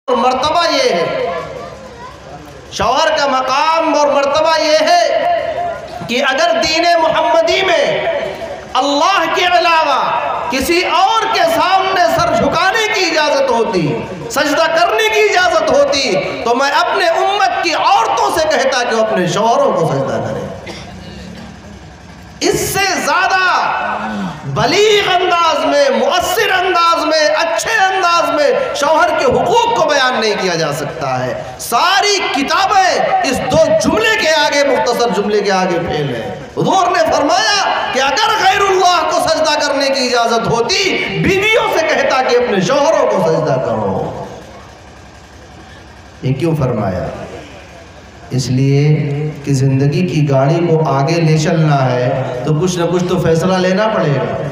مرتبہ یہ ہے، شوہر کا مقام اور مرتبہ یہ ہے کہ اگر دین محمدی میں اللہ کے علاوہ کسی اور کے سامنے سر جھکانے کی اجازت ہوتی، سجدہ کرنے کی اجازت ہوتی، تو میں اپنے امت کی عورتوں سے کہتا کہ وہ اپنے شوہروں کو سجدہ کریں۔ اس سے زیادہ بلیغ انداز میں، مؤثر انداز میں، اچھے انداز میں شوہر کے حقوق کو بیان نہیں کیا جا سکتا ہے۔ ساری کتابیں اس دو جملے کے آگے، مختصر جملے کے آگے پھیل ہیں۔ حضور نے فرمایا کہ اگر غیر اللہ کو سجدہ کرنے کی اجازت ہوتی، بیویوں سے کہتا کہ اپنے شوہروں کو سجدہ کرو۔ یہ کیوں فرمایا؟ اس لیے کہ زندگی کی گاڑی کو آگے لے چلنا ہے تو کچھ نہ کچھ تو فیصلہ لینا پڑے گا۔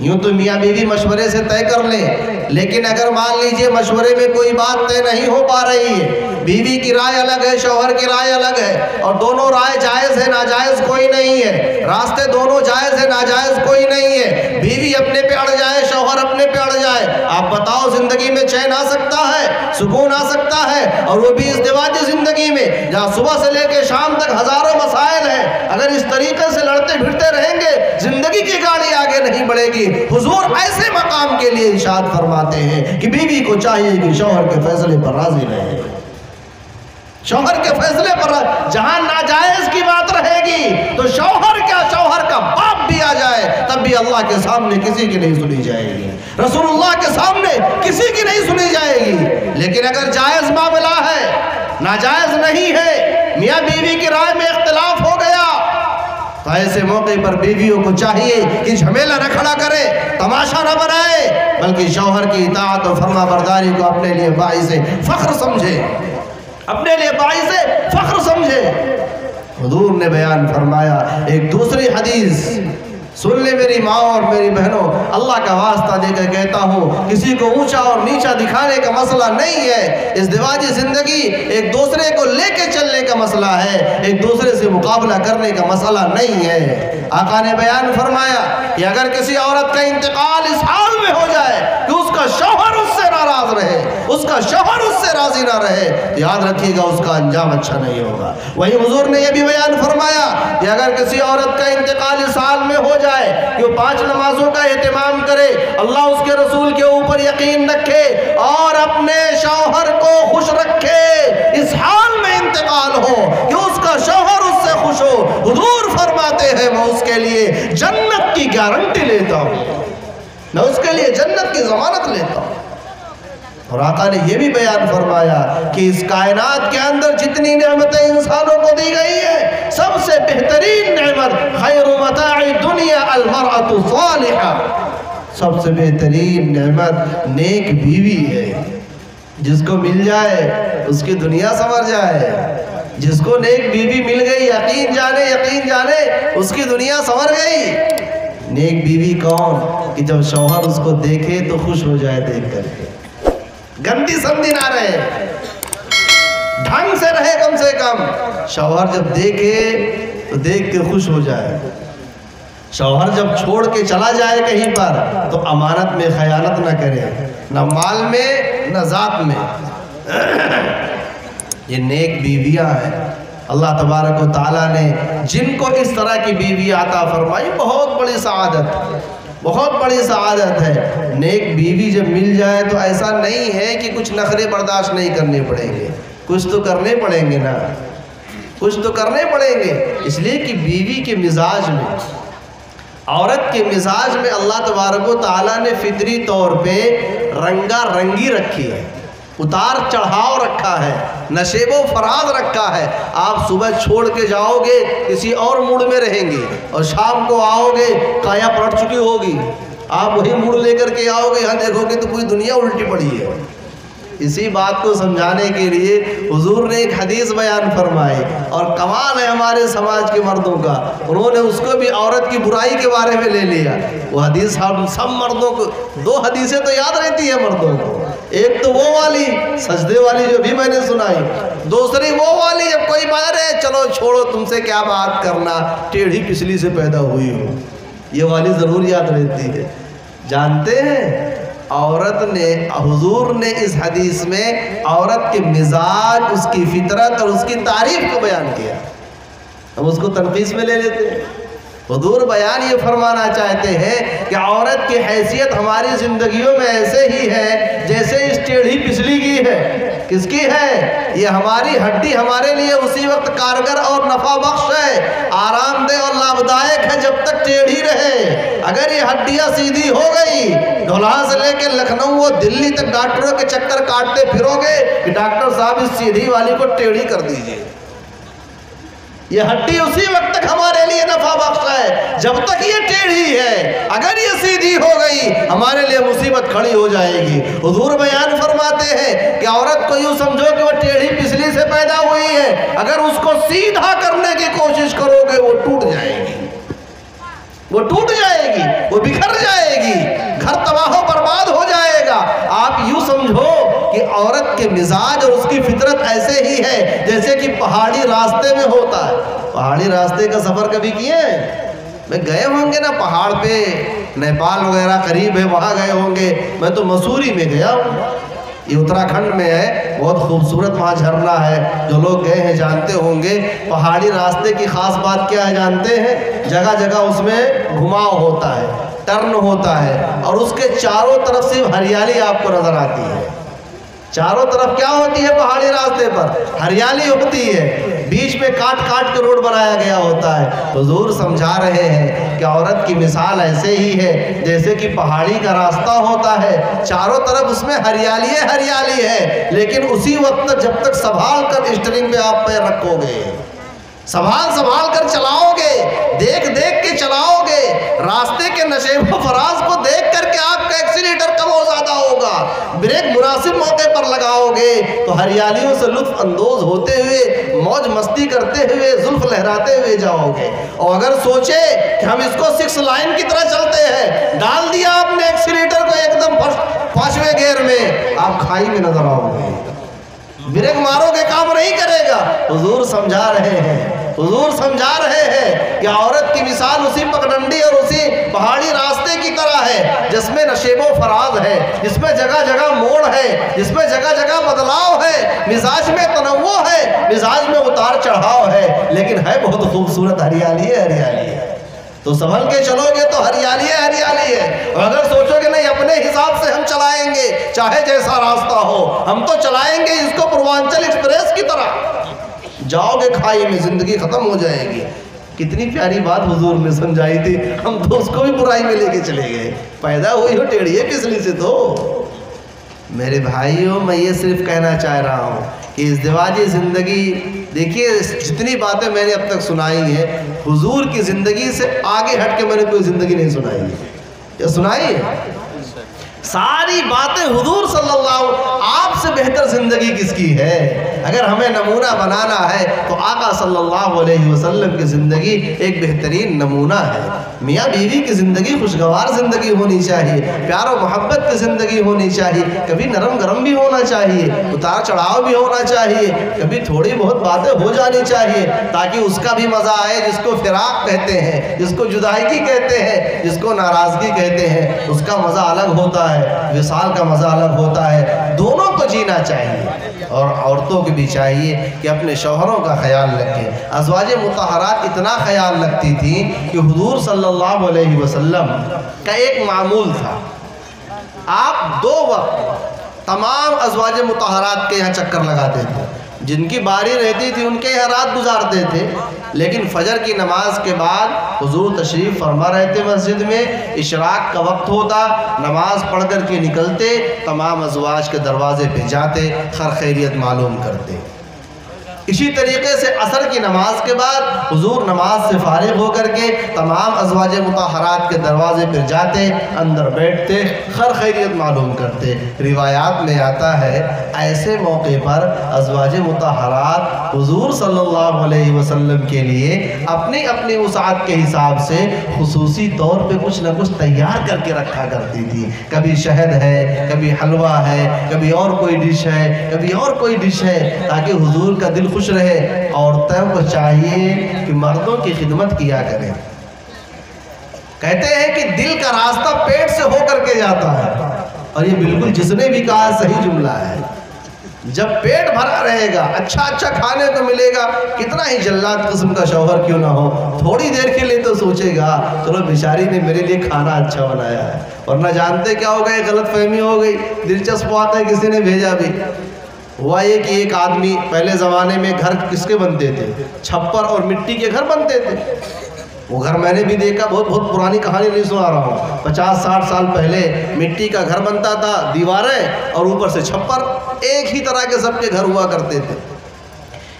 یوں تو میاں بیوی مشورے سے طے کر لیں، لیکن اگر مان لیجئے مشورے میں کوئی بات طے نہیں ہو پا رہی ہے، بیوی کی رائے الگ ہے، شوہر کی رائے الگ ہے، اور دونوں رائے جائز ہے، ناجائز کوئی نہیں ہے، راستے دونوں جائز ہے، ناجائز کوئی نہیں ہے، بیوی اپنے پہ اڑ جائے، شوہر اپنے پہ اڑ جائے، آپ بتاؤ زندگی میں چین آ سکتا ہے، سکون آ سکتا ہے؟ اور وہ بھی ازدواجی زندگی میں جہاں صبح سے لے کے شام تک ہزاروں مسائل ہیں، اگر اس طریقے سے لڑتے بھڑتے رہیں گے زندگی کی گاڑی آگے نہیں بڑھے گی۔ حضور ایسے مقام کے لیے ارشاد فرماتے ہیں کہ بیوی کو چاہیے کہ شوہر کے فیصلے پر راضی رہے، شوہر کے فیصلے پر، جہاں ناجائز کی بات رہے گی تو شوہر کا باپ بھی آ جائے تب بھی اللہ کے سامنے کسی کی نہیں سنی جائے گی، رسول اللہ کے سامنے کسی کی نہیں سنی جائے گی۔ لیکن اگر جائز معاملہ ہے، ناجائز نہیں ہے، میاں بیوی کی رائے میں اختلاف ہو گیا، تو ایسے موقع پر بیویوں کو چاہیے کہ جھمیلا نہ کھڑا کرے، تماشا نہ بنائے، بلکہ شوہر کی اطاعت و فرما برداری کو اپنے لیے باعث فخر سمجھے، اپنے لیے باعث فخر سمجھے۔ حضور نے بیان فرمایا ایک دوسری حدیث، سن لے میری ماں اور میری بہنوں، اللہ کا واسطہ دے کر کہتا ہوں، کسی کو اونچا اور نیچا دکھانے کا مسئلہ نہیں ہے، ازدواجی زندگی ایک دوسرے کو لے کے چلنے کا مسئلہ ہے، ایک دوسرے سے مقابلہ کرنے کا مسئلہ نہیں ہے۔ آقا نے بیان فرمایا کہ اگر کسی عورت کا انتقال اس حال میں ہو جائے کہ اس کا شوہر اس سے ناراض رہے، اس کا شوہر اس سے راضی نہ رہے، تو یاد رکھیے گا اس کا انجام اچھا نہیں ہوگا۔ وہی حضور نے یہ بھی بیان فرمایا کہ اگر کسی عورت کا انتقال اس حال میں ہو جائے کہ وہ 5 نمازوں کا اہتمام کرے، اللہ اس کے رسول کے اوپر یقین رکھے اور اپنے شوہر کو خوش رکھے، اس حال میں انتقال ہو کہ اس کا شوہر اس سے خوش ہو، حضور فرماتے ہیں میں اس کے لیے جنت کی گارنٹی لیتا ہوں، میں اس کے لیے جنت کی ضمانت لیتا ہوں۔ اور آقا نے یہ بھی بیان فرمایا کہ اس کائنات کے اندر جتنی نعمتیں انسانوں کو دی گئی ہیں، سب سے بہترین نعمت خیر متاع الدنیا المرأة الصالحہ، سب سے بہترین نعمت نیک بیوی ہے، جس کو مل جائے اس کی دنیا سنور جائے، جس کو نیک بیوی مل گئی یقین جانے اس کی دنیا سنور گئی۔ نیک بیوی کون؟ کہ جب شوہر اس کو دیکھے تو خوش ہو جائے دیکھ کر کے، گندی سمجھی نہ رہے، ڈھنگ سے رہے، کم سے کم شوہر جب دیکھے تو دیکھ کے خوش ہو جائے۔ شوہر جب چھوڑ کے چلا جائے کہیں پر تو امانت میں خیانت نہ کرے، نہ مال میں نہ ذات میں۔ یہ نیک بیویاں ہیں، اللہ تبارک و تعالیٰ نے جن کو اس طرح کی بیوی عطا فرمائی، بہت بڑی سعادت ہے۔ نیک بیوی جب مل جائے تو ایسا نہیں ہے کہ کچھ نخرے برداشت نہیں کرنے پڑیں گے، کچھ تو کرنے پڑیں گے نا، کچھ تو کرنے پڑیں گے، اس لیے کہ بیوی کے مزاج میں، عورت کے مزاج میں اللہ تبارک و تعالیٰ نے فطری طور پہ رنگا رنگی رکھی ہے، اتار چڑھاؤ رکھا ہے، نشیب و فراز رکھا ہے۔ آپ صبح چھوڑ کے جاؤ گے کسی اور موڈ میں رہیں گے، اور شام کو آؤ گے کایا پلٹ چکی ہوگی، آپ وہی موڈ لے کر کے آؤ گے، یہاں دیکھو گے تو پوری دنیا الٹی پڑی ہے۔ اسی بات کو سمجھانے کے لیے حضور نے ایک حدیث بیان فرمائی، اور کمال ہے ہمارے سماج کے مردوں کا، انہوں نے اس کو بھی عورت کی برائی کے بارے میں لے لیا۔ وہ حدیث ہم سب مردوں کو، 2 حدیثیں تو یاد رہتی ہیں مردوں کو، ایک تو وہ والی سجدے والی جو بھی میں نے سنائی، دوسری وہ والی جب کوئی بات ہے چلو چھوڑو تم سے کیا بات کرنا، ٹیڑھی پچھلی سے پیدا ہوئی ہو، یہ والی ضرور یاد رہتی ہے۔ جانتے ہیں عورت نے حضور نے اس حدیث میں عورت کے مزاج، اس کی فطرت اور اس کی تعریف کو بیان کیا. ہم اس کو تنقیص میں لے لیتے ہیں. حضور بیان یہ فرمانا چاہتے ہیں کہ عورت کی حیثیت ہماری زندگیوں میں ایسے ہی ہے جیسے اس ٹیڑھی پسلی کی ہے. کس کی ہے؟ یہ ہماری ہڈی ہمارے لیے اسی وقت کارگر اور نفع بخش ہے، آرام دہ اور لابھدائک ہے جب تک ٹیڑھی رہے. اگر یہ ہڈیاں سیدھی ہو گئی، ڈھولہا سے لے کے لکھنؤ و دلی تک ڈاکٹروں کے چکر کاٹتے پھرو گے کہ ڈاکٹر صاحب اس سیدھی والی کو ٹیڑھی کر دیجئے. یہ ہڈی اسی وقت تک ہمارے لیے نفع بخش ہے جب تک یہ ٹیڑھی ہے. اگر یہ سیدھی ہو گئی ہمارے لیے مصیبت کھڑی ہو جائے گی. حضور بیان فرماتے ہیں کہ عورت کو یوں سمجھو کہ وہ ٹیڑھی پسلی سے پیدا ہوئی ہے، اگر اس کو سیدھا کرنے کی کوشش کرو گے وہ ٹوٹ جائے گی، وہ ٹوٹ جائے گی، وہ بکھر جائے گی، گھر تباہ و برباد ہو جائے گا. آپ یوں سمجھو کہ عورت کے مزاج اور اس کی فطرت ایسے ہی ہے جیسے کہ پہاڑی راستے میں ہوتا ہے. پہاڑی راستے کا سفر کبھی کیے ہیں؟ میں گئے ہوں گے نا پہاڑ پہ، نیپال وغیرہ قریب ہے وہاں گئے ہوں گے. میں تو مسوری میں گیا ہوں، یہ اتراکھنڈ میں ہے، بہت خوبصورت وہاں جھرنا ہے. جو لوگ گئے ہیں جانتے ہوں گے. پہاڑی راستے کی خاص بات کیا ہے جانتے ہیں؟ جگہ جگہ اس میں گھماؤ ہوتا ہے، ٹرن ہوتا ہے، اور اس کے چاروں طرف سے ہریالی آپ کو نظر آتی ہے. چاروں طرف کیا ہوتی ہے پہاڑی راستے پر؟ ہریالی ہوتی ہے، بیچ میں کاٹ کاٹ کے روڈ بنایا گیا ہوتا ہے. حضور سمجھا رہے ہیں کہ عورت کی مثال ایسے ہی ہے جیسے کہ پہاڑی کا راستہ ہوتا ہے، چاروں طرف اس میں ہریالی ہریالی ہے، لیکن اسی وقت جب تک سنبھال کر اسٹرنگ پہ آپ پیر رکھو گے، سنبھال کر چلاؤ گے، دیکھ کے چلاؤ گے، راستے کے نشیب و فراز کو دیکھ کر کے آپ کا ایکسیلیٹر کم و زیادہ ہوگا، بریک مناسب موقع پر لگاؤ گے تو ہریالیوں سے لطف اندوز ہوتے ہوئے، موج مستی کرتے ہوئے، زلف لہراتے ہوئے جاؤ گے. اور اگر سوچے کہ ہم اس کو 6 لائن کی طرح چلتے ہیں، ڈال دیا آپ نے ایکسیلیٹر کو ایک دم 5ویں گیئر میں، آپ کھائی میں نظر آؤ گے، بریک مارو گے کام نہیں کرے گا. حضور سمجھا رہے ہیں، حضور سمجھا رہے ہیں کہ عورت کی مثال اسی پگڈنڈی اور اسی پہاڑی راستے کی طرح ہے جس میں نشیب و فراز ہے، جس میں جگہ جگہ موڑ ہے، جس میں جگہ جگہ بدلاؤ ہے، مزاج میں تنوع ہے، مزاج میں اتار چڑھاؤ ہے، لیکن ہے بہت خوبصورت ہریالی ہے. تو سنبھل کے چلو گے تو ہریالی ہے. اور اگر سوچو کہ نہیں اپنے حساب سے ہم چلائیں گے چاہے جیسا راستہ ہو، ہم تو چلائیں گے اس کو پوروانچل ایکسپریس کی طرح، جاؤ گے کھائی میں، زندگی ختم ہو جائے گی. کتنی پیاری بات حضور نے سمجھائی تھی، ہم تو اس کو بھی برائی میں لے کے چلے گئے. پیدا ہوئی ہو ٹیڑھی پسلی سے. تو میرے بھائیوں میں یہ صرف کہنا چاہ رہا ہوں کہ ازدواجی زندگی، دیکھیے جتنی باتیں میں نے اب تک سنائی ہیں، حضور کی زندگی سے آگے ہٹ کے میں نے کوئی زندگی نہیں سنائی ہے. یا سنائی ہے؟ ساری باتیں حضور صلی اللہ، آپ سے بہتر زندگی کس کی ہے؟ اگر ہمیں نمونہ بنانا ہے تو آقا صلی اللہ علیہ وسلم کی زندگی ایک بہترین نمونہ ہے. میاں بیوی کی زندگی خوشگوار زندگی ہونی چاہیے، پیار و محبت کی زندگی ہونی چاہیے، کبھی نرم گرم بھی ہونا چاہیے، اتار چڑھاؤ بھی ہونا چاہیے، کبھی تھوڑی بہت باتیں ہو جانی چاہیے تاکہ اس کا بھی مزہ آئے، جس کو فراق کہتے ہیں، جس کو جدائیگی کہتے ہیں، جس کو ناراضگی کہتے ہیں، اس کا مزہ الگ ہوتا ہے، وصال کا مزہ الگ ہوتا ہے. دونوں کو جینا چاہیے، اور عورتوں کو بھی چاہیے کہ اپنے شوہروں کا خیال رکھیں. ازواج مطہرات اتنا خیال رکھتی تھیں کہ حضور صلی اللہ علیہ وسلم کا ایک معمول تھا، آپ 2 وقت تمام ازواج مطہرات کے یہاں چکر لگاتے تھے. جن کی باری رہتی تھی ان کے یہاں رات گزارتے تھے، لیکن فجر کی نماز کے بعد حضور تشریف فرما رہے تھے مسجد میں، اشراق کا وقت ہوتا، نماز پڑھ کر کے نکلتے، تمام ازواج کے دروازے پہ جاتے، خیر خیریت معلوم کرتے. اسی طریقے سے عصر کی نماز کے بعد حضور نماز سے فارغ ہو کر کے تمام ازواج مطہرات کے دروازے پر جاتے، اندر بیٹھتے، خیر خیریت معلوم کرتے. روایات میں آتا ہے ایسے موقع پر ازواج مطہرات حضور صلی اللہ علیہ وسلم کے لیے اپنی اپنی وسعت کے حساب سے خصوصی طور پہ کچھ نہ کچھ تیار کر کے رکھا کرتی تھی. کبھی شہد ہے، کبھی حلوہ ہے، کبھی اور کوئی ڈش ہے، کبھی اور کوئی ڈش ہے، تاکہ حضور کا دل خوش رہے. عورتوں کو چاہیے کہ مردوں کی خدمت کیا کریں. کہتے ہیں کہ دل کا راستہ پیٹ سے ہو کر کے جاتا ہے اور یہ بالکل جس نے بھی کہا صحیح جملہ ہے. جب پیٹ بھرا رہے گا، اچھا اچھا کھانے کو ملے گا، کتنا ہی جلاد قسم کا شوہر کیوں نہ ہو، تھوڑی دیر کے لیے تو سوچے گا چلو بیچاری نے میرے لیے کھانا اچھا بنایا ہے. اور نہ جانتے کیا ہو گئے، غلط فہمی ہو گئی. دلچسپ بات ہے، کسی نے بھیجا بھی. ہوا یہ کہ ایک آدمی، پہلے زمانے میں گھر کس کے بنتے تھے؟ چھپر اور مٹی کے گھر بنتے تھے. وہ گھر میں نے بھی دیکھا، بہت پرانی کہانی نہیں سنا رہا ہوں، 50-60 سال پہلے مٹی کا گھر بنتا تھا، دیواریں اور اوپر سے چھپر، ایک ہی طرح کے سب کے گھر ہوا کرتے تھے.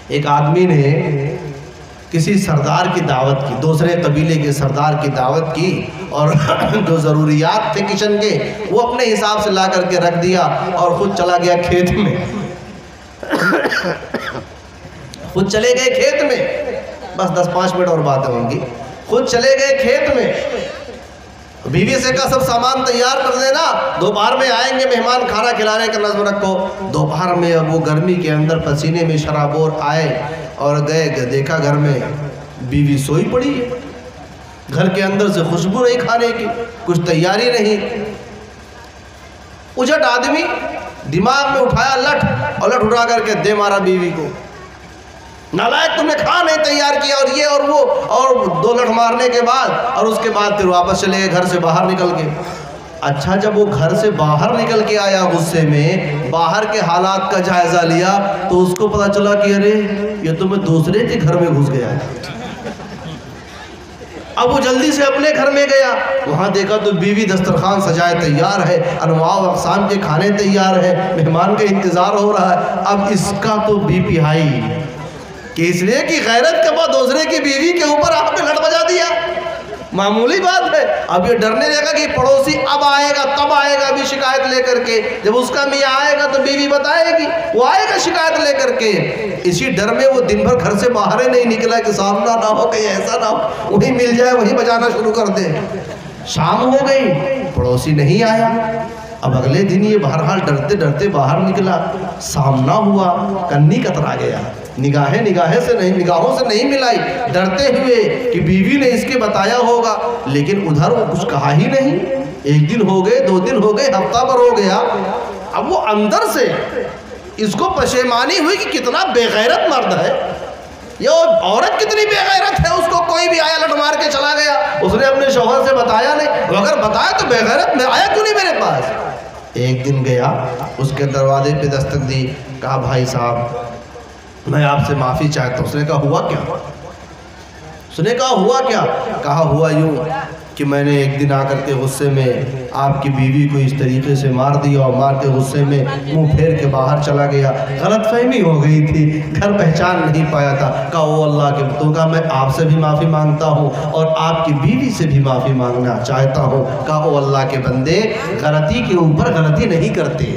ایک آدمی نے کسی سردار کی دعوت کی، دوسرے قبیلے کے سردار کی دعوت کی، اور جو ضروریات تھے کچن کے وہ اپنے حساب سے لا کر کے رکھ دیا اور خود چلا گیا کھیت میں. خود چلے گئے کھیت میں، بس 10-5 منٹ اور باتیں ہوں گی. خود چلے گئے کھیت میں، بیوی سے کہا سب سامان تیار کر دینا، دوپہر میں آئیں گے مہمان، کھانا کھلانے کا نظم رکھو. دوپہر میں اب وہ گرمی کے اندر پسینے میں شرابور آئے اور گئے، دیکھا گھر میں بیوی سوئی پڑی ہے. گھر کے اندر سے خوشبو نہیں کھانے کی، کچھ تیاری نہیں. اجٹ آدمی دماغ میں اٹھایا لٹ، اور لٹ اٹھا کر کے دے مارا بیوی کو. نالائق، تم نے کھانا نہیں تیار کیا، اور یہ اور وہ، اور 2 لٹ مارنے کے بعد، اور اس کے بعد پھر واپس چلے گئے گھر سے باہر نکل کے. اچھا، جب وہ گھر سے باہر نکل کے آیا غصے میں، باہر کے حالات کا جائزہ لیا تو اس کو پتا چلا کہ ارے یہ تو میں دوسرے کے گھر میں گھس گیا ہے. اب وہ جلدی سے اپنے گھر میں گیا، وہاں دیکھا تو بیوی دسترخوان سجائے تیار ہے، انواع و اقسام کے کھانے تیار ہے، مہمان کا انتظار ہو رہا ہے. اب اس کا تو بی پی ہائی، کہ اس لیے کہ غیرت کے بعد دوسرے کی بیوی کے اوپر آپ نے لٹ بجا دیا. معمولی بات ہے. اب یہ ڈرنے لگا کہ پڑوسی اب آئے گا، تب آئے گا ابھی شکایت لے کر کے. جب اس کا میاں آئے گا تو بیوی بتائے گی، وہ آئے گا شکایت لے کر کے. اسی ڈر میں وہ دن بھر گھر سے باہر ہی نہیں نکلا کہ سامنا نہ ہو، کہیں ایسا نہ ہو وہیں مل جائے، وہیں بجانا شروع کر دے. شام ہو گئی، پڑوسی نہیں آیا. اب اگلے دن یہ بہرحال ڈرتے ڈرتے باہر نکلا، سامنا ہوا، کنی کترا گیا، نگاہوں سے نہیں ملائی، ڈرتے ہوئے کہ بیوی نے اس کے بتایا ہوگا. لیکن ادھر وہ کچھ کہا ہی نہیں. 1 دن ہو گئے، 2 دن ہو گئے، ہفتہ بھر ہو گیا. اب وہ اندر سے اس کو پشیمانی ہوئی کہ کتنا بے غیرت مرد ہے، یہ عورت کتنی بے غیرت ہے. اس کو کوئی بھی آیا لٹ مار کے چلا گیا، اس نے اپنے شوہر سے بتایا نہیں. اگر بتایا تو بے غیرت میں آیا کیوں نہیں میرے پاس. ایک دن گیا، اس کے دروازے پہ دستک دی، کہا بھائی صاحب میں آپ سے معافی چاہتا ہوں. اس نے کہا ہوا کیا؟ اس نے کہا ہوا کیا؟ کہا ہوا یوں کہ میں نے ایک دن آ کر کے غصے میں آپ کی بیوی کو اس طریقے سے مار دیا، اور مار کے غصے میں منہ پھیر کے باہر چلا گیا. غلط فہمی ہو گئی تھی، گھر پہچان نہیں پایا تھا. کہا او اللہ کے بندوں، کہا میں آپ سے بھی معافی مانگتا ہوں اور آپ کی بیوی سے بھی معافی مانگنا چاہتا ہوں. کہا او اللہ کے بندے، غلطی کے اوپر غلطی نہیں کرتے.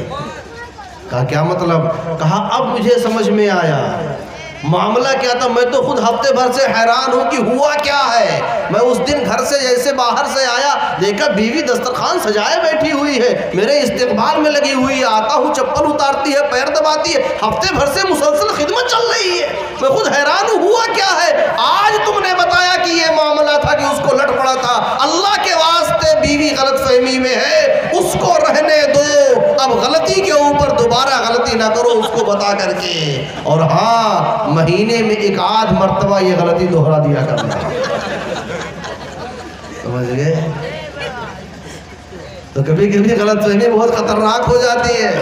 کہا کیا مطلب؟ کہا اب مجھے سمجھ میں آیا معاملہ کیا تھا. میں تو خود ہفتے بھر سے حیران ہوں کہ ہوا کیا ہے. میں اس دن گھر سے جیسے باہر سے آیا، دیکھا بیوی دسترخوان سجائے بیٹھی ہوئی ہے، میرے استقبال میں لگی ہوئی ہے. آتا ہوں چپل اتارتی ہے، پیر دباتی ہے، ہفتے بھر سے مسلسل خدمت چل رہی ہے. میں خود حیران ہوں ہوا کیا ہے. آج تم نے بتایا کہ یہ معاملہ تھا کہ اس کو لٹ پڑا تھا. اللہ کے واسطے بیوی غلط فہمی میں ہے، اس کو رہنے دو. اب غلطی کے اوپر دوبارہ غلطی نہ کرو اس کو بتا کر کے. اور ہاں، مہینے میں 1 مرتبہ یہ غلطی دہرا دیا کرنا. سمجھ گئے؟ تو کبھی کبھی غلط فہمی بہت خطرناک ہو جاتی ہے.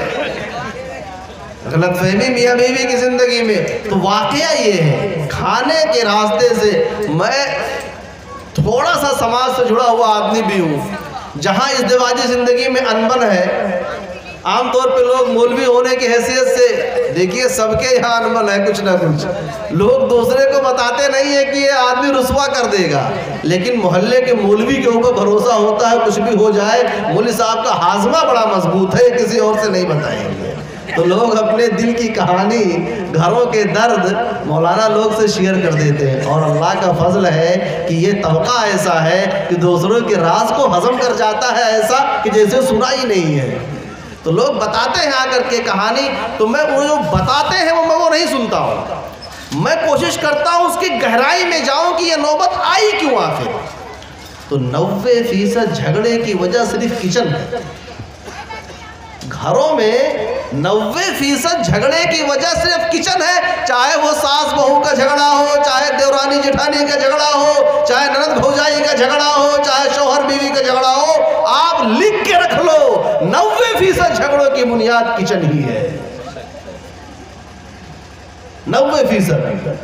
غلط فہمی میاں بیوی کی زندگی میں. تو واقعہ یہ ہے، کھانے کے راستے سے میں تھوڑا سا سماج سے جڑا ہوا آدمی بھی ہوں. جہاں ازدواجی زندگی میں انبن ہے، عام طور پہ لوگ مولوی ہونے کی حیثیت سے، دیکھیے سب کے یہاں انبن ہے کچھ نہ کچھ. لوگ دوسرے کو بتاتے نہیں ہیں کہ یہ آدمی رسوا کر دے گا، لیکن محلے کے مولوی کے اوپر بھروسہ ہوتا ہے، کچھ بھی ہو جائے مولوی صاحب کا ہاضمہ بڑا مضبوط ہے، کسی اور سے نہیں بتائیں گے. تو لوگ اپنے دل کی کہانی، گھروں کے درد مولانا لوگ سے شیئر کر دیتے ہیں. اور اللہ کا فضل ہے کہ یہ طبقہ ایسا ہے کہ دوسروں کے راز کو ہضم کر جاتا ہے، ایسا کہ جیسے سنا ہی نہیں ہے. تو لوگ بتاتے ہیں آ کر کے کہانی، تو میں وہ جو بتاتے ہیں میں وہ نہیں سنتا ہوں. میں کوشش کرتا ہوں اس کی گہرائی میں جاؤں کہ یہ نوبت آئی کیوں آخر. تو 90% جھگڑے کی وجہ صرف کچن ہے. گھروں میں 90% جھگڑے کی وجہ صرف کچن ہے، چاہے وہ ساس بہو کا جھگڑا ہو، چاہے دیورانی جٹھانی کا جھگڑا ہو، چاہے نند بھوجائی کا جھگڑا ہو، چاہے شوہر بیوی کا جھگڑا ہو، آپ لکھ کے رکھ لو 90% جھگڑوں کی بنیاد کچن ہی ہے۔ 90%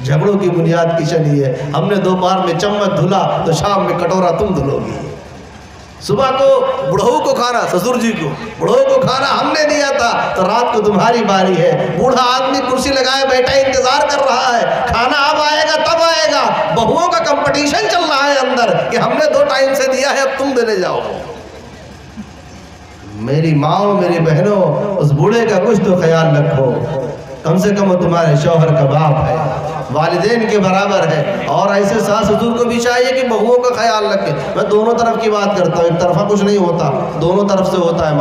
جھگڑوں کی بنیاد کچن ہی ہے۔ ہم نے دوپہر میں چمچ دھلا تو شام میں کٹورا تم دھلو گی۔ صبح کو بڑھو کو کھانا، سسر جی کو بڑھو کو کھانا ہم نے دیا تھا تو رات کو تمہاری باری ہے۔ بوڑھا آدمی کرسی لگائے بیٹھا انتظار کر رہا ہے، کھانا اب آئے گا تب آئے گا۔ بہوؤں کا کمپٹیشن چل رہا ہے اندر کہ ہم نے 2 ٹائم سے دیا ہے، اب تم دینے جاؤ۔ میری ماں میری بہنوں، اس بوڑھے کا کچھ تو خیال رکھو، کم سے کم وہ تمہارے شوہر کا باپ ہے، والدین کے برابر ہے۔ اور ایسے ساس سسر کو بھی چاہیے کہ بہوؤں کا خیال رکھے۔ میں دونوں طرف کی بات کرتا ہوں، ایک طرفہ کچھ نہیں ہوتا، دونوں طرف سے ہوتا ہے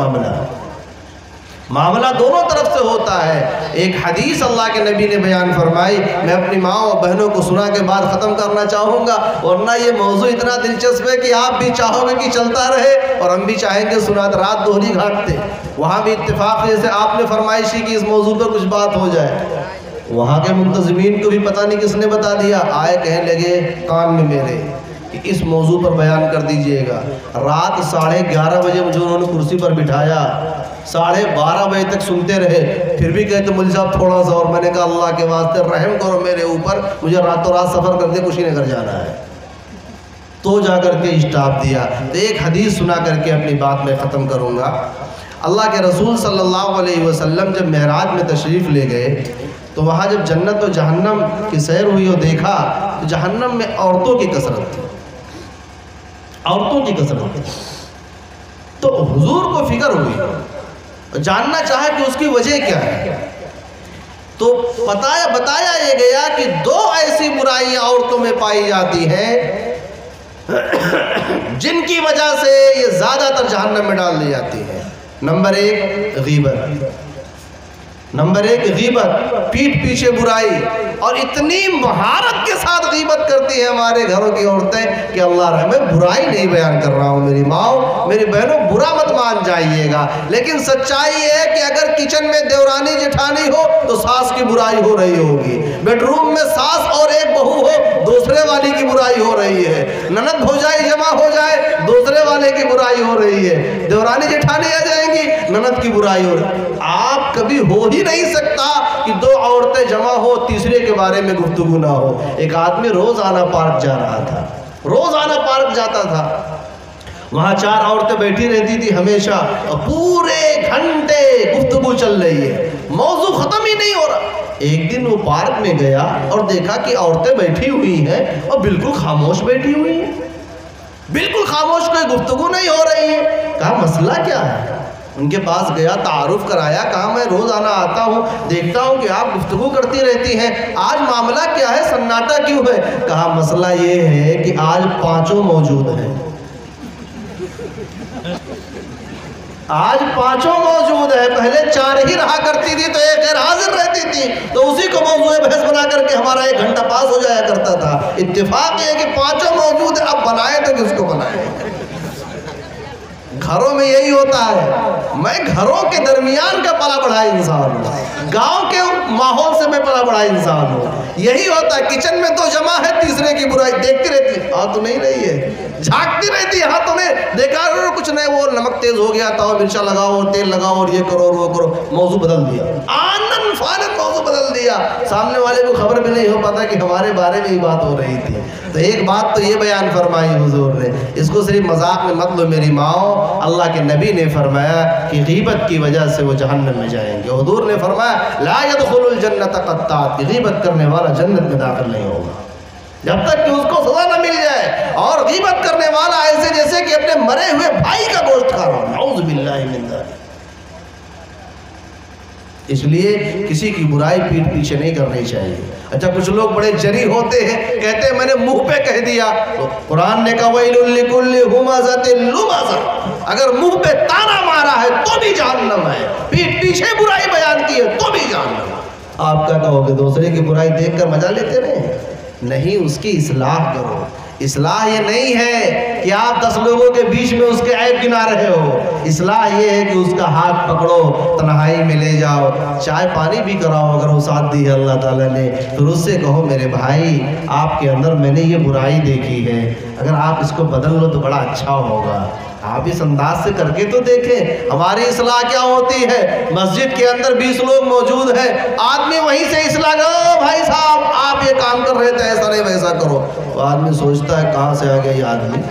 معاملہ دونوں طرف سے ہوتا ہے۔ ایک حدیث اللہ کے نبی نے بیان فرمائی، میں اپنی ماں اور بہنوں کو سنا کے بعد ختم کرنا چاہوں گا، ورنہ یہ موضوع اتنا دلچسپ ہے کہ آپ بھی چاہو گے کہ چلتا رہے اور ہم بھی چاہیں گے سنات۔ رات دوہری گھاٹ تھے، وہاں بھی اتفاق جیسے آپ نے فرمائش کی کہ اس موضوع پر کچھ بات ہو جائے، وہاں کے منتظمین کو بھی پتہ نہیں کس نے بتا دیا، آئے کہنے لگے کان میں میرے کہ اس موضوع پر بیان کر دیجئے گا۔ رات 11:30 بجے مجھے انہوں نے کرسی پر بٹھایا، 12:30 بجے تک سنتے رہے، پھر بھی کہتے مولوی صاحب تھوڑا سا اور۔ میں نے کہا اللہ کے واسطے رحم کرو میرے اوپر، مجھے راتوں رات سفر کر دے، کچھ نہیں کر جانا ہے۔ تو جا کر کے اسٹاپ دیا۔ تو ایک حدیث سنا کر کے اپنی بات میں ختم کروں گا۔ اللہ کے رسول صلی اللہ علیہ وسلم جب معراج میں تشریف لے گئے تو وہاں جب جنت و جہنم کی سیر ہوئی اور دیکھا تو جہنم میں عورتوں کی کثرت تھی، عورتوں کی کثرت تھی۔ تو حضور کو فکر ہوئی، جاننا چاہا کہ اس کی وجہ کیا ہے۔ تو بتایا یہ گیا کہ 2 ایسی برائیاں عورتوں میں پائی جاتی ہیں جن کی وجہ سے یہ زیادہ تر جہنم میں ڈال دی جاتی ہے۔ نمبر 1 غیبت، نمبر 1 غیبت، پیٹھ پیچھے برائی، اور اتنی مہارت کے ساتھ غیبت کرتی ہیں ہمارے گھروں کی عورتیں کہ اللہ رحمے، برائی نہیں بیان کر رہا ہوں میری ماں میری بہنوں، برا مت مان جائیے گا، لیکن سچائی ہے کہ اگر کچن میں دیورانی جٹھانی ہو تو ساس کی برائی ہو رہی ہوگی، بیڈ روم میں ساس اور ایک بہو ہو دوسرے والی کی برائی ہو رہی ہے، نند بھوجائی جمع ہو جائے دوسرے والے کی برائی ہو رہی ہے، دیورانی جٹھانی آ جائیں گی نند کی برائی ہو رہی ہے۔ آپ کبھی ہو ہی نہیں سکتا کہ 2 عورتیں جمع ہو تیسرے کے بارے میں گفتگو نہ ہو۔ ایک آدمی روزانہ پارک جا رہا تھا، روزانہ پارک جاتا تھا، وہاں 4 عورتیں بیٹھی رہتی تھی ہمیشہ، اور پورے گھنٹے گفتگو چل رہی ہے، موضوع ختم ہی نہیں ہو رہا۔ ایک دن وہ پارک میں گیا اور دیکھا کہ عورتیں بیٹھی ہوئی ہیں اور بالکل خاموش بیٹھی ہوئی ہیں، بالکل خاموش، کوئی گفتگو نہیں ہو رہی ہے۔ کہا مسئلہ کیا ہے؟ ان کے پاس گیا، تعارف کرایا، کہا میں روزانہ آتا ہوں، دیکھتا ہوں کہ آپ گفتگو کرتی رہتی ہیں، آج معاملہ کیا ہے، سناٹا کیوں ہے؟ کہا مسئلہ یہ ہے کہ آج 5 موجود ہیں، آج 5 موجود ہے، پہلے 4 ہی رہا کرتی تھی تو ایک غیر حاضر رہتی تھی، تو اسی کو موضوع بحث بنا کر کے ہمارا 1 گھنٹہ پاس ہو جایا کرتا تھا۔ اتفاق یہ ہے کہ 5 موجود ہے، اب بنائے تو کس کو بنائے؟ گھروں میں یہی ہوتا ہے، میں گھروں کے درمیان کا پلا بڑھا انسان ہوں، گاؤں کے ماحول سے میں پلا بڑھا انسان ہوں۔ یہی ہوتا ہے، کچن میں 2 جمع ہے، تیسرے کی برائی دیکھتی رہتی ہے، ہاں تو نہیں رہی ہے، جھانکتی رہتی ہے، ہاں تو نے دیکھا کچھ نہیں، وہ نمک تیز ہو گیا تھا، مرچا لگاؤ اور تیل لگاؤ اور یہ کرو اور وہ کرو، موضوع بدل دیا، آنن فانن موضوع بدل دیا، سامنے والے کو خبر بھی نہیں ہو پاتا کہ ہمارے بارے میں ہی بات ہو رہی تھی۔ تو ایک بات تو یہ بیان فرمائی حضور نے، اس کو صرف مذاق میں مت لو میری ماؤں، اللہ کے نبی نے فرمایا کہ غیبت کی وجہ سے وہ جہنم میں جائیں گے۔ حضور نے فرمایا لا يدخل الجنت قطات، کہ غیبت کرنے والا جنت میں داخل نہیں ہوگا جب تک کہ اس کو سزا نہ مل جائے، اور غیبت کرنے والا ایسے جیسے کہ اپنے مرے ہوئے بھائی کا گوشت کھا رہا ہو، نعوذ باللہ من ذلک۔ اس لیے کسی کی برائی پیٹھ پیچھے نہیں کرنی چاہیے۔ اچھا کچھ لوگ بڑے جری ہوتے ہیں، کہتے ہیں میں نے منہ پہ کہہ دیا، تو قرآن نے کہا وَيْلٌ لِكُلِّ هُمَزَةٍ لُمَزَةٍ، اگر منہ پہ تانا مارا ہے تو بھی جہنم ہے، پیٹھ پیچھے برائی بیان کی ہے تو بھی جہنم ہے۔ آپ کیا کہو گے، دوسرے کی برائی دیکھ کر مزہ لیتے رہے؟ نہیں، اس کی اصلاح کرو، اصلاح یہ نہیں ہے کہ آپ 10 لوگوں کے بیچ میں اس کے عیب گنا رہے ہو. اصلاح یہ ہے کہ اس کا ہاتھ پکڑو, تنہائی میں لے جاؤ, چائے پانی بھی کراؤ اگر وسعت دی ہے اللہ تعالیٰ نے, پھر اس سے کہو میرے بھائی آپ کے اندر میں نے یہ برائی دیکھی ہے, اگر آپ اس کو بدل لو تو بڑا اچھا ہوگا. آپ اس انداز سے کر کے تو دیکھیں ہماری اصلاح کیا ہوتی ہے. مسجد کے اندر 20 لوگ موجود ہیں, آدمی وہیں سے اصلاح کرو, بھائی صاحب آپ یہ کام کر رہے تھے ایسا نہیں ویسا کرو. تو آدمی سوچتا ہے کہاں سے آ گیا یہ آدمی.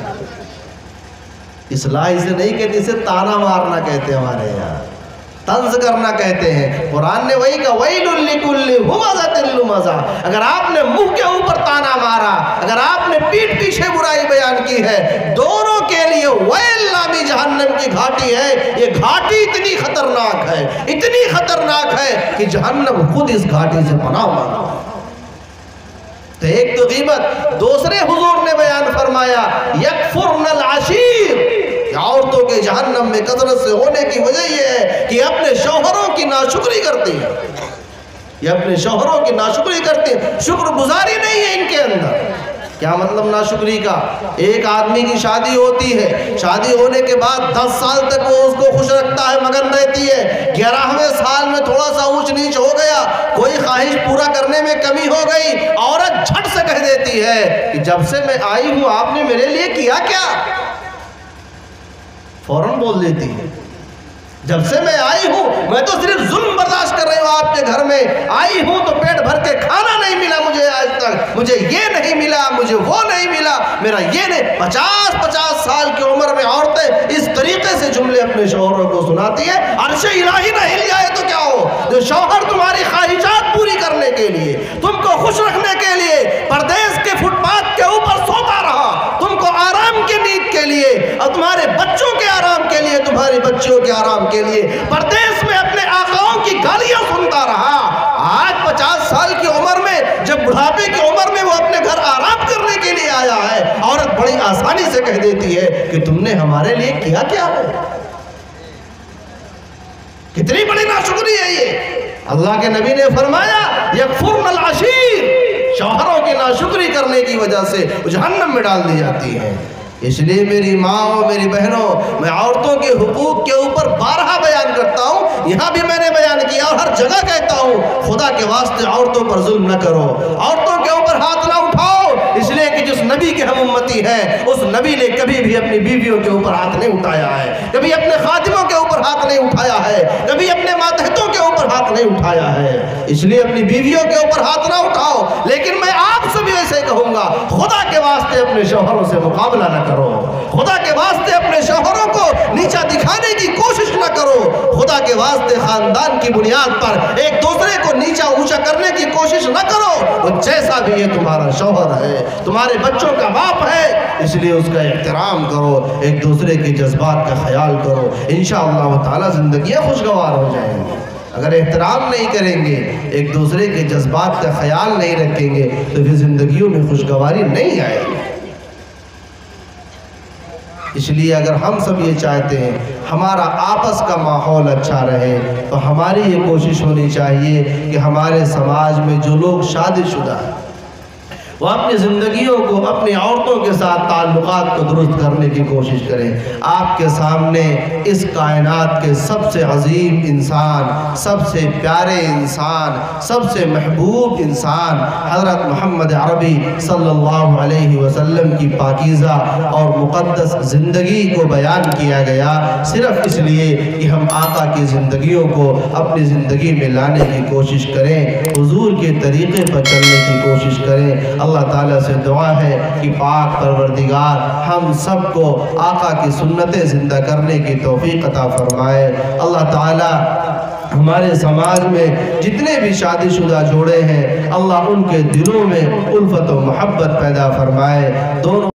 اصلاح اسے نہیں کہتے, اسے تانا مارنا کہتے ہیں ہمارے یہاں, طنز کرنا کہتے ہیں. قرآن نے وہی کہا وَيْلٌ لِكُلِّ هُمَزَةٍ لُمَزَةٍ. اگر آپ نے منہ کے اوپر تانا مارا, اگر آپ نے پیٹھ پیچھے برائی بیان کی ہے, دونوں کے لیے ویل نامی جہنم کی گھاٹی ہے. یہ گھاٹی اتنی خطرناک ہے, اتنی خطرناک ہے کہ جہنم خود اس گھاٹی سے پناہ مانگتا ہے. تو ایک تو غیبت, دوسرے حضور نے بیان فرمایا یکفرن العشیر. عورتوں کے جہنم میں کثرت سے ہونے کی وجہ یہ ہے کہ اپنے شوہروں کی ناشکری کرتی ہیں, یہ اپنے شوہروں کی ناشکری کرتی ہیں, شکر گزاری نہیں ہے ان کے اندر. کیا مطلب ناشکری کا؟ ایک آدمی کی شادی ہوتی ہے, شادی ہونے کے بعد 10 سال تک وہ اس کو خوش رکھتا ہے, مگن رہتی ہے. 11ویں سال میں تھوڑا سا اونچ نیچ ہو گیا, کوئی خواہش پورا کرنے میں کمی ہو گئی, عورت جھٹ سے کہہ دیتی ہے کہ جب سے میں آئی ہوں آپ نے میرے لیے کیا کیا. فوراً بول دیتی ہے جب سے میں آئی ہوں میں تو صرف ظلم برداشت کر رہی ہوں آپ کے گھر میں. آئی ہوں تو پیٹ بھر کے کھانا نہیں ملا مجھے آج تک, مجھے یہ نہیں ملا, مجھے وہ نہیں ملا, میرا یہ نہیں. 50 سال کی عمر میں عورتیں اس طریقے سے جملے اپنے شوہروں کو سناتی ہیں. عرش الہی نہ ہل جائے تو کیا ہو, جو شوہر تمہاری خواہشات پوری کرنے کے لیے, تم کو خوش رکھنے کے لیے پردیس کے فٹ پاتھ کے اوپر سوتا رہا, تم کو آرام کی نیند کے لیے اور تمہارے بچوں کے آرام کے لیے, تمہاری بچیوں کے آرام کے لیے پردیس میں اپنے آقاؤں کی گالیاں سنتا رہا. آج 50 سال کی عمر میں, جب بڑھاپے کی عمر میں وہ اپنے گھر آرام کرنے کے لیے آیا ہے, عورت بڑی آسانی سے کہہ دیتی ہے کہ تم نے ہمارے لیے کیا کیا ہے. کتنی بڑی ناشکری ہے یہ. اللہ کے نبی نے فرمایا یکفرن العشیر, شوہروں کی ناشکری کرنے کی وجہ سے جہنم میں ڈال دی جاتی ہے. اس لیے میری ماں و میری بہنوں, میں عورتوں کے حقوق کے اوپر بارہا بیان کرتا ہوں, یہاں بھی میں نے بیان کیا اور ہر جگہ کہتا ہوں, خدا کے واسطے عورتوں پر ظلم نہ کرو, عورتوں کے اوپر ہاتھ نہ اٹھاؤ. اس لیے کہ جس نبی کے ہم امتی ہیں اس نبی نے کبھی بھی اپنی بیویوں کے اوپر ہاتھ نہیں اٹھایا ہے, کبھی اپنے خادموں کے اوپر ہاتھ نہیں اٹھایا ہے, کبھی اپنے ماتحتوں کے اوپر ہاتھ نہیں اٹھایا ہے. اس لیے اپنی بیویوں کے اوپر ہاتھ نہ اٹھاؤ. لیکن میں آپ سے بھی ایسے کہوں گا, خدا کے واسطے اپنے شوہروں سے مقابلہ نہ کرو, خدا کے واسطے اپنے شوہروں کو نیچا دکھانے کی کوشش نہ کرو, خدا کے واسطے خاندان کی بنیاد پر ایک دوسرے کو نیچا اونچا کرنے کی کوشش نہ کرو. وہ جیسا بھی یہ تمہارا شوہر ہے, تمہارے بچوں کا باپ ہے, اس لیے اس کا احترام کرو, ایک دوسرے کے جذبات کا خیال کرو. انشاءاللہ تعالی زندگیاں خوشگوار ہو جائیں گی. اگر احترام نہیں کریں گے, ایک دوسرے کے جذبات کا خیال نہیں رکھیں گے, تو پھر زندگیوں میں خوشگواری نہیں آئے گی. اس لیے اگر ہم سب یہ چاہتے ہیں ہمارا آپس کا ماحول اچھا رہے, تو ہماری یہ کوشش ہونی چاہیے کہ ہمارے سماج میں جو لوگ شادی شدہ ہیں وہ اپنی زندگیوں کو اپنی عورتوں کے ساتھ تعلقات کو درست کرنے کی کوشش کریں. آپ کے سامنے اس کائنات کے سب سے عظیم انسان, سب سے پیارے انسان, سب سے محبوب انسان حضرت محمد عربی صلی اللہ علیہ وسلم کی پاکیزہ اور مقدس زندگی کو بیان کیا گیا, صرف اس لیے کہ ہم آقا کی زندگیوں کو اپنی زندگی میں لانے کی کوشش کریں, حضور کے طریقے پر چلنے کی کوشش کریں. اللہ تعالیٰ سے دعا ہے کہ پاک پروردگار ہم سب کو آقا کی سنتیں زندہ کرنے کی توفیق عطا فرمائے. اللہ تعالیٰ ہمارے سماج میں جتنے بھی شادی شدہ جوڑے ہیں, اللہ ان کے دلوں میں الفت و محبت پیدا فرمائے. دونوں